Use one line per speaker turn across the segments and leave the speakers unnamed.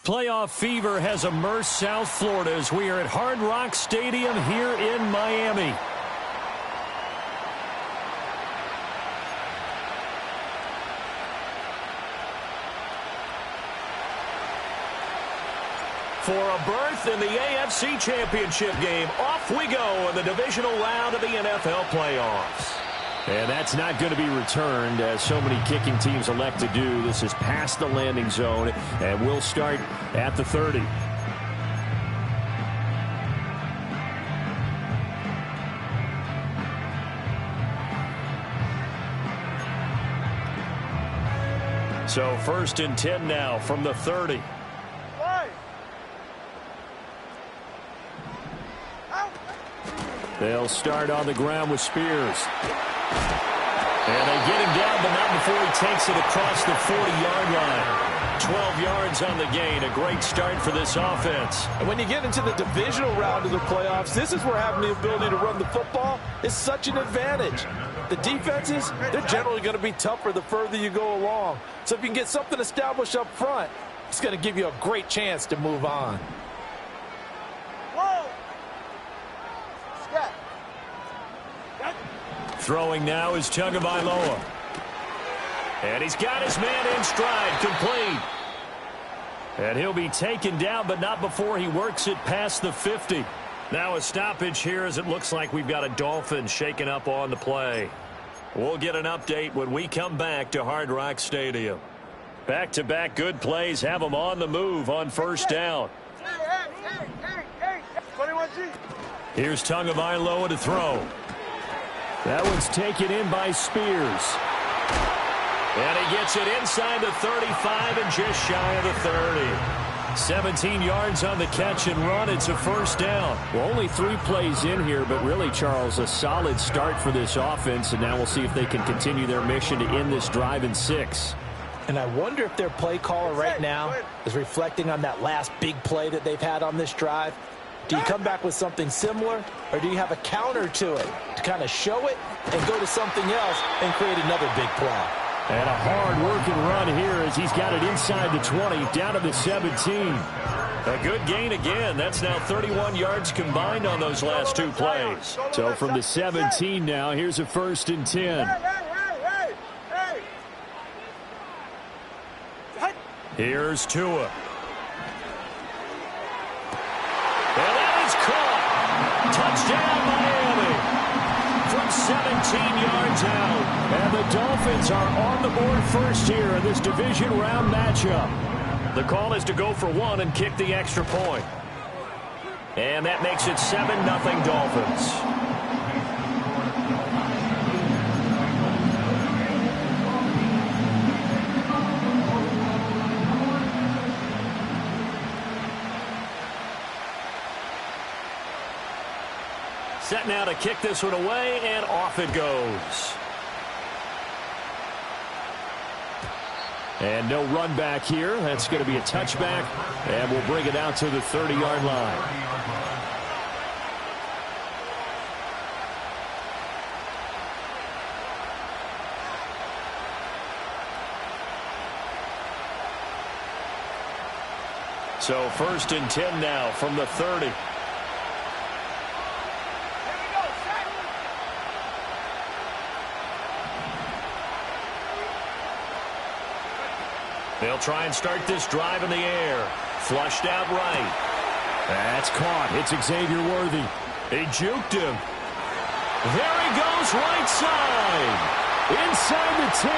Playoff fever has immersed South Florida as we are at Hard Rock Stadium here in Miami. For a berth in the AFC Championship game, off we go in the divisional round of the NFL playoffs. And that's not going to be returned, as so many kicking teams elect to do. This is past the landing zone, and we'll start at the 30. So 1st and 10 now from the 30. They'll start on the ground with Spears. And they get him down, but not before he takes it across the 40-yard line. 12 yards on the gain. A great start for this offense.
And when you get into the divisional round of the playoffs, this is where having the ability to run the football is such an advantage. The defenses, they're generally going to be tougher the further you go along. So if you can get something established up front, it's going to give you a great chance to move on.
Throwing now is Tagovailoa. And he's got his man in stride, complete. And he'll be taken down, but not before he works it past the 50. Now a stoppage here as it looks like we've got a Dolphins shaking up on the play. We'll get an update when we come back to Hard Rock Stadium. Back-to-back good plays have them on the move on 1st down. Here's Tagovailoa to throw. That one's taken in by Spears. And he gets it inside the 35 and just shy of the 30. 17 yards on the catch and run. It's a 1st down.
Well, only 3 plays in here, but really, Charles, a solid start for this offense. And now we'll see if they can continue their mission to end this drive in 6.
And I wonder if their play caller right now is reflecting on that last big play that they've had on this drive. Do you come back with something similar, or do you have a counter to it to kind of show it and go to something else and create another big play?
And a hard-working run here as he's got it inside the 20, down to the 17. A good gain again. That's now 31 yards combined on those last 2 plays.
So from the 17 now, here's a 1st and 10.
Here's Tua. And that is caught. Touchdown, Miami. From 17 yards out. And the Dolphins are on the board first here in this division round matchup. The call is to go for 1 and kick the extra point. And that makes it 7-0 Dolphins. Set now to kick this one away, and off it goes.
And no run back here. That's going to be a touchback, and we'll bring it out to the 30-yard line.
So 1st and 10 now from the 30. They'll try and start this drive in the air. Flushed out right.
That's caught. It's Xavier Worthy.
He juked him. There he goes right side. Inside the 10.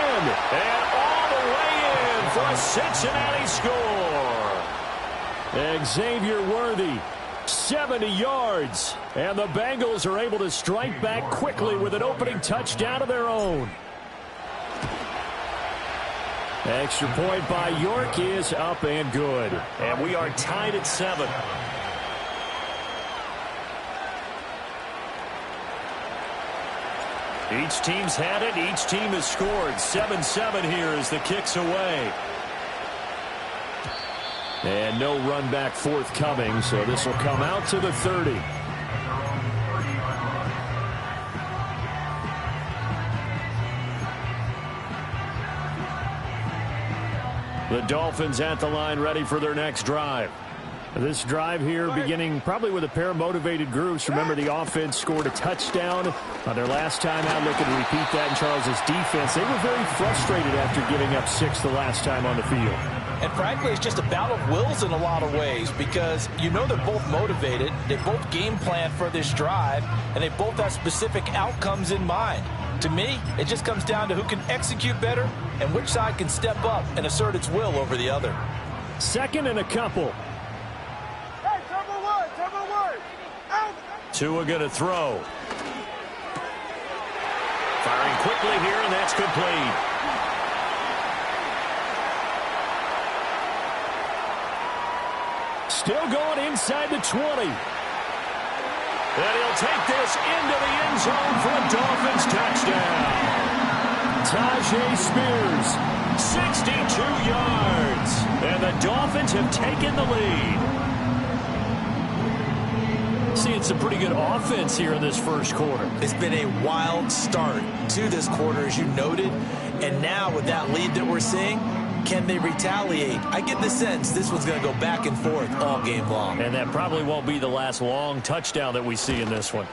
And all the way in for a Cincinnati score.
Xavier Worthy, 70 yards. And the Bengals are able to strike back quickly with an opening touchdown of their own. Extra point by York is up and good.
And we are tied at 7. Each team's had it. Each team has scored. 7-7 here as the kick's away.
And no run back forthcoming, so this will come out to the 30.
The Dolphins at the line, ready for their next drive.
This drive here beginning probably with a pair of motivated groups. Remember, the offense scored a touchdown on their last time out. Looking to repeat that in Charles's defense. They were very frustrated after giving up 6 the last time on the field.
And frankly, it's just a battle of wills in a lot of ways because you know they're both motivated. They both game plan for this drive, and they both have specific outcomes in mind. To me, it just comes down to who can execute better and which side can step up and assert its will over the other.
Second and a couple.
Tua going to throw. Firing quickly here, and that's complete.
Still going inside the 20.
And he'll take this into the end zone for a Dolphins touchdown.
Tajay Spears,
62 yards. And the Dolphins have taken the lead. Seeing some pretty good offense here in this first quarter.
It's been a wild start to this quarter, as you noted. And now with that lead that we're seeing, can they retaliate? I get the sense this one's going to go back and forth all game long.
And that probably won't be the last long touchdown that we see in this one.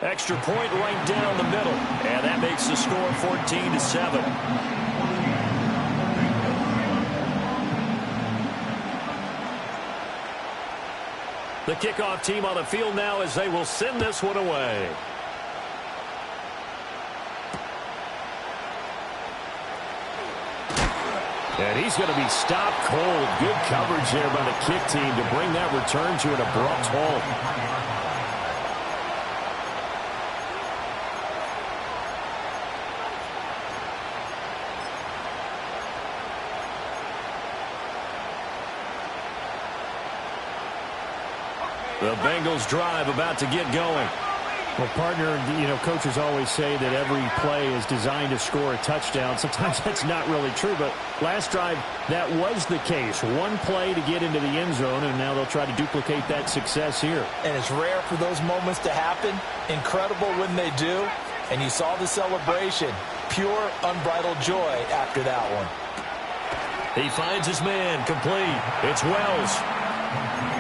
Extra point right down the middle. And that makes the score 14-7. The kickoff team on the field now as they will send this one away.
And he's going to be stopped cold. Good coverage there by the kick team to bring that return to an abrupt halt.
The Bengals drive about to get going.
Well, partner, coaches always say that every play is designed to score a touchdown. Sometimes that's not really true, but last drive, that was the case. One play to get into the end zone, and now they'll try to duplicate that success here.
And it's rare for those moments to happen. Incredible when they do. And you saw the celebration. Pure, unbridled joy after that one.
He finds his man, complete. It's Wells.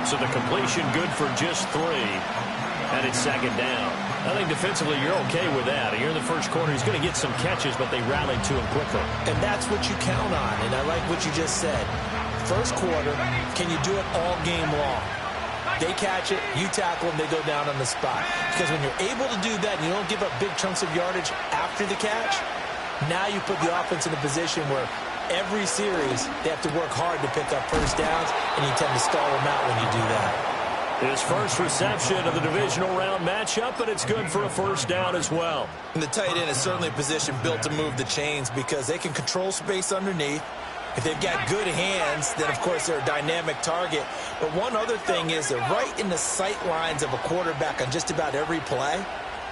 So the completion good for just 3. And it's second down. I think defensively you're okay with that. Here in the first quarter, he's going to get some catches, but they rallied to him quickly.
And that's what you count on, and I like what you just said. First quarter, can you do it all game long? They catch it, you tackle them, they go down on the spot. Because when you're able to do that and you don't give up big chunks of yardage after the catch, now you put the offense in a position where every series they have to work hard to pick up first downs, and you tend to stall them out when you do that.
His first reception of the divisional round matchup, but it's good for a first down as well.
And the tight end is certainly a position built to move the chains because they can control space underneath. If they've got good hands, then, of course, they're a dynamic target. But one other thing is they're right in the sight lines of a quarterback on just about every play,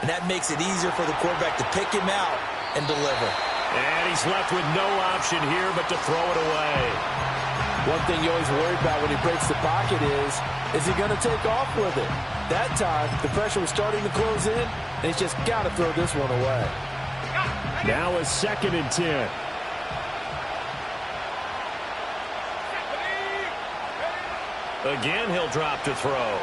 and that makes it easier for the quarterback to pick him out and deliver.
And he's left with no option here but to throw it away.
One thing you always worry about when he breaks the pocket is he going to take off with it? That time, the pressure was starting to close in, and he's just got to throw this one away.
Now a 2nd and 10.
Again, he'll drop to throw.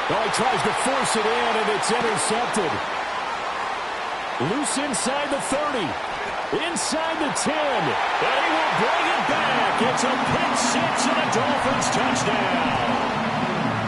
Oh, he tries to force it in, and it's intercepted. Loose inside the 30. Inside the 10.
And he will bring it back. It's a pick 6 and a Dolphins touchdown.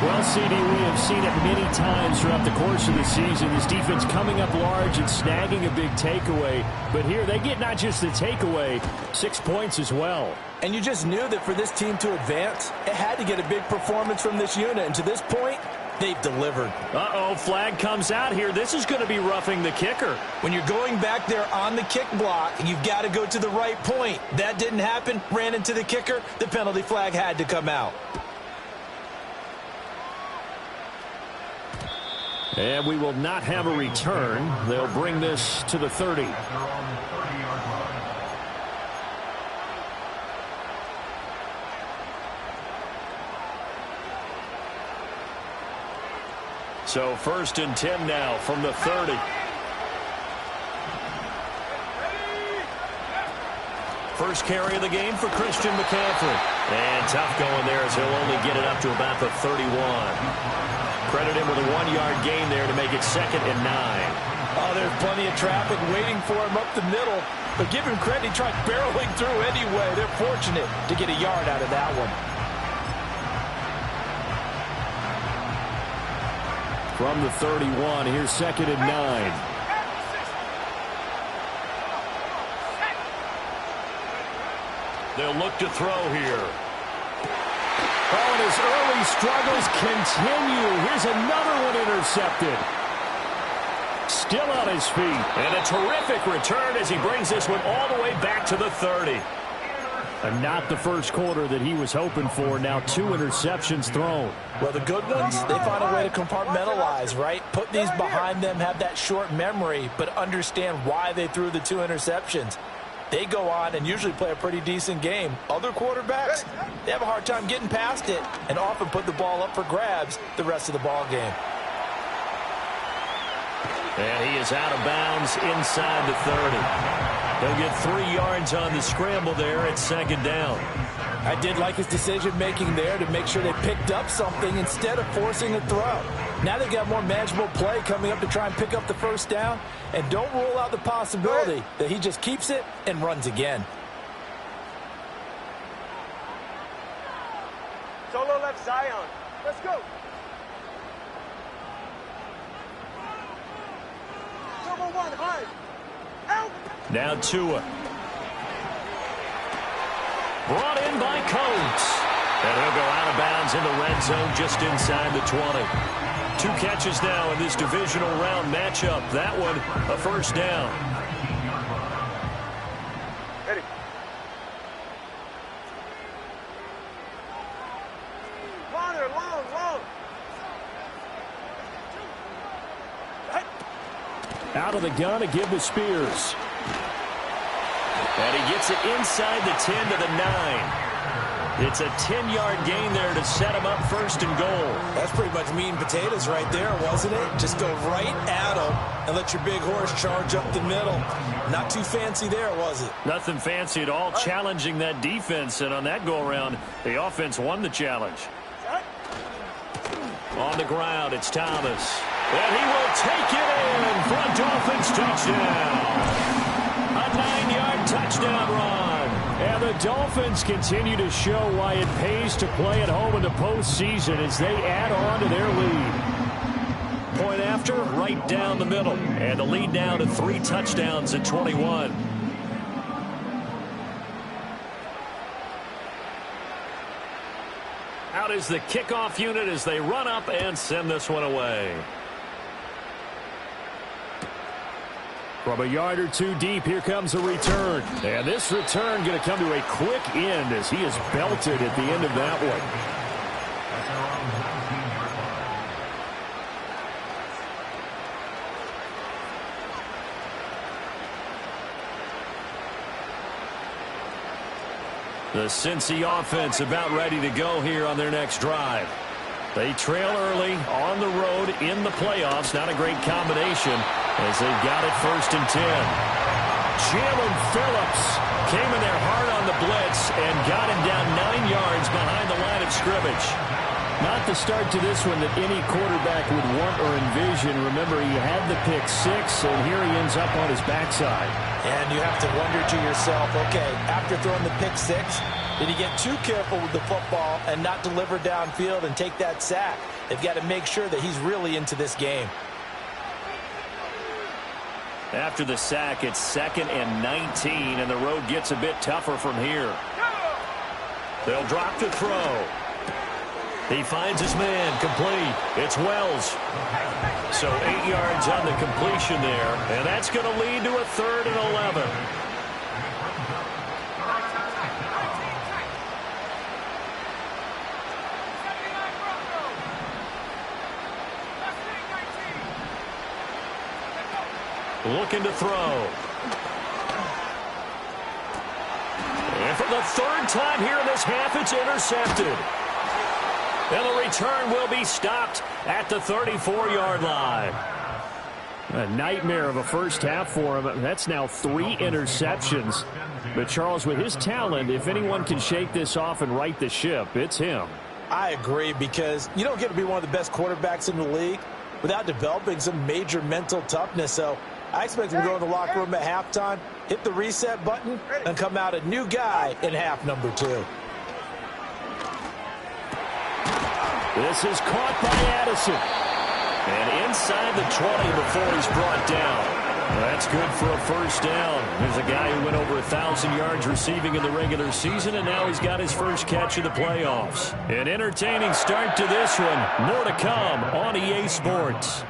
Well, CD, we have seen it many times throughout the course of the season. This defense coming up large and snagging a big takeaway. But here they get not just the takeaway, 6 points as well.
And you just knew that for this team to advance, it had to get a big performance from this unit. And to this point, they've delivered.
Uh-oh, flag comes out here. This is going to be roughing the kicker.
When you're going back there on the kick block, you've got to go to the right point. That didn't happen. Ran into the kicker. The penalty flag had to come out.
And we will not have a return. They'll bring this to the 30.
So 1st and 10 now from the 30. First carry of the game for Christian McCaffrey. And tough going there as he'll only get it up to about the 31. Credit him with a 1-yard gain there to make it 2nd and 9.
Oh, there's plenty of traffic waiting for him up the middle. But give him credit, he tried barreling through anyway. They're fortunate to get a yard out of that one.
From the 31, here's 2nd and 9.
They'll look to throw here.
Oh, and his early struggles continue. Here's another one intercepted. Still on his feet.
And a terrific return as he brings this one all the way back to the 30.
And not the first quarter that he was hoping for. Now 2 interceptions thrown.
Well, the good ones, they find a way to compartmentalize, right? Put these behind them, have that short memory, but understand why they threw the 2 interceptions. They go on and usually play a pretty decent game. Other quarterbacks, they have a hard time getting past it and often put the ball up for grabs the rest of the ball game.
And he is out of bounds inside the 30. He'll get 3 yards on the scramble there at 2nd down.
I did like his decision-making there to make sure they picked up something instead of forcing a throw. Now they've got more manageable play coming up to try and pick up the 1st down. And don't rule out the possibility that he just keeps it and runs again.
Solo left Zion. Let's go. Number 1, high. Out.
Now Tua. Brought in by Coates. And he'll go out of bounds in the red zone just inside the 20. 2 catches now in this divisional round matchup. That one, a 1st down.
Ready. Longer, long.
Out of the gun to give to Spears.
And he gets it inside the 10 to the 9. It's a 10-yard gain there to set him up 1st and goal.
That's pretty much meat and potatoes right there, wasn't it? Just go right at him and let your big horse charge up the middle. Not too fancy there, was it?
Nothing fancy at all, challenging that defense. And on that go-around, the offense won the challenge. On the ground, it's Thomas. And he will take it in for a Dolphins touchdown. A 9-yard touchdown run.
And the Dolphins continue to show why it pays to play at home in the postseason as they add on to their lead.
Point after, right down the middle. And the lead now to 3 touchdowns at 21. Out is the kickoff unit as they run up and send this one away.
From a yard or 2 deep, here comes a return. And this return going to come to a quick end as he is belted at the end of that one.
The Cincy offense about ready to go here on their next drive. They trail early on the road in the playoffs. Not a great combination as they've got it 1st and 10. Jalen Phillips came in there hard on the blitz and got him down 9 yards behind the line of scrimmage.
Not the start to this one that any quarterback would want or envision. Remember, he had the pick 6, and here he ends up on his backside.
And you have to wonder to yourself, okay, after throwing the pick 6, did he get too careful with the football and not deliver downfield and take that sack? They've got to make sure that he's really into this game.
After the sack, it's 2nd and 19, and the road gets a bit tougher from here. They'll drop to throw. He finds his man, complete. It's Wells. So 8 yards on the completion there, and that's going to lead to a 3rd and 11. Looking to throw. And for the 3rd time here in this half, it's intercepted. And the return will be stopped at the 34-yard line.
A nightmare of a first half for him. That's now 3 interceptions. But, Charles, with his talent, if anyone can shake this off and right the ship, it's him.
I agree, because you don't get to be one of the best quarterbacks in the league without developing some major mental toughness. So I expect him to go in the locker room at halftime, hit the reset button, and come out a new guy in half number 2.
This is caught by Addison.
And inside the 20 before he's brought down. That's good for a first down. There's a guy who went over 1,000 yards receiving in the regular season, and now he's got his first catch of the playoffs. An entertaining start to this one. More to come on EA Sports.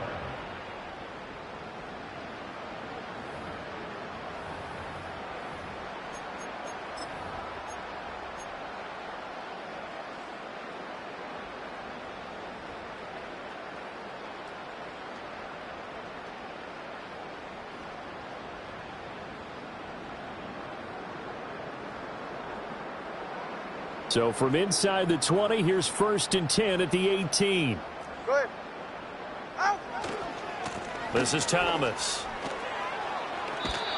So from inside the 20, here's 1st and 10 at the 18.
Good. Out.
This is Thomas.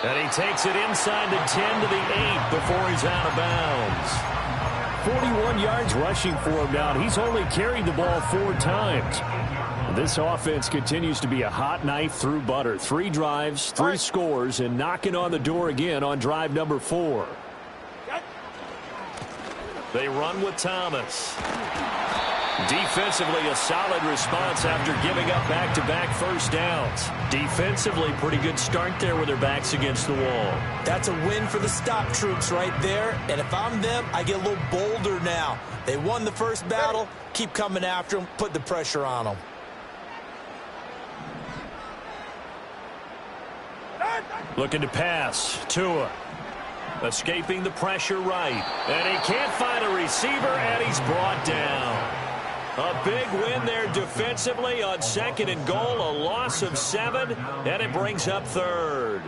And he takes it inside the 10 to the 8 before he's out of bounds.
41 yards rushing for him now. He's only carried the ball 4 times. This offense continues to be a hot knife through butter. 3 drives, 3 scores, and knocking on the door again on drive number 4.
They run with Thomas. Defensively, a solid response after giving up back-to-back first downs. Defensively, pretty good start there with their backs against the wall.
That's a win for the stop troops right there. And if I'm them, I get a little bolder now. They won the first battle. Keep coming after them. Put the pressure on them.
Looking to pass. Tua. Escaping the pressure right. And he can't find a receiver, and he's brought down. A big win there defensively on 2nd and goal. A loss of 7, and it brings up 3rd.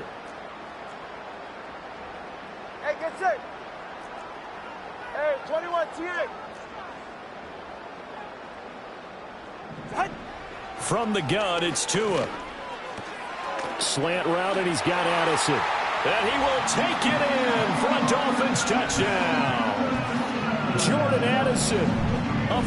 Hey, get set. Hey, 21, TA.
From the gun, it's Tua.
Slant route, and he's got Addison.
And he will take it in for a Dolphins touchdown.
Jordan Addison, a